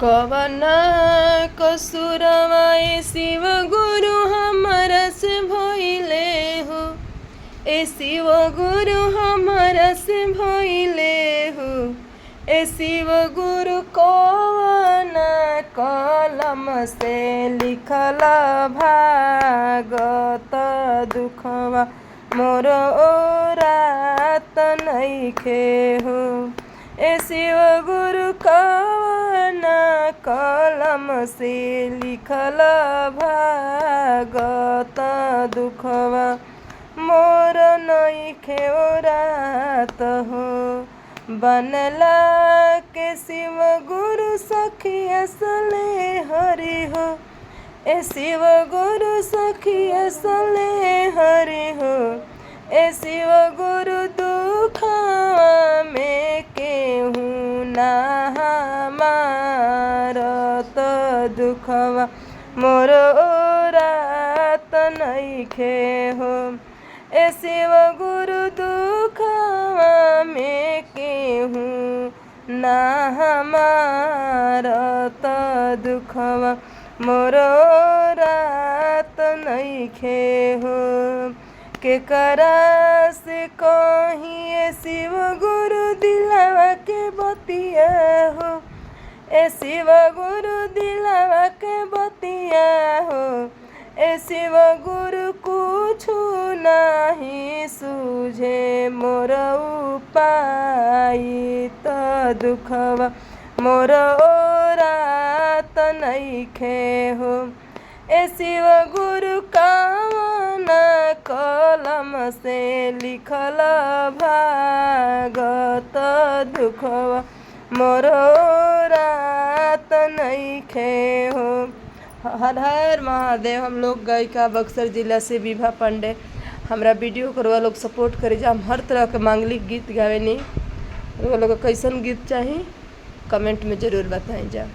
कवना कसुरवा ए शिव गुरु हमरा से भइले हो। ए शिव गुरु हमरा से भइले हो। ए शिव गुरु कवना कलम से लिखल भागत दुखवा मोर ओरात नइखे हो। ए शिव गुरु कवना कलम से लिखल भागत दुखवा मोर नइखे ओरात हो। बनला के शिव गुरु सखिया सले हरि हो। ए शिव गुरु सखिया सले हरि हो। ए शिव गुरु दुखवा में केहू ना हमारत दुखवा मोर ओरात नइखे हो। ए शिव गुरु दुखवा में केहू ना हमारत दुखवा मोर ओरात नइखे हो। केकरा से कहीं ए शिव गुरु दिलवा के बतिया हो। ए शिव गुरु दिलवा के बतिया हो। ए शिव गुरु कुछु नहीं सूझे मोर उपाय त दुखवा मोर ओरात नइखे हो। ए शिव गुरु कवना कलम से लिखल भागत दुखवा मोर ओरात नइखे हो। हर हर महादेव। हम लोग गायिका बक्सर जिला से विभा पांडे। हमरा वीडियो करवा लोग सपोर्ट करे जा। हम हर तरह के मांगलिक गीत गावेनी। लोग कैसन गीत चाहिए कमेंट में ज़रूर बताएं जा।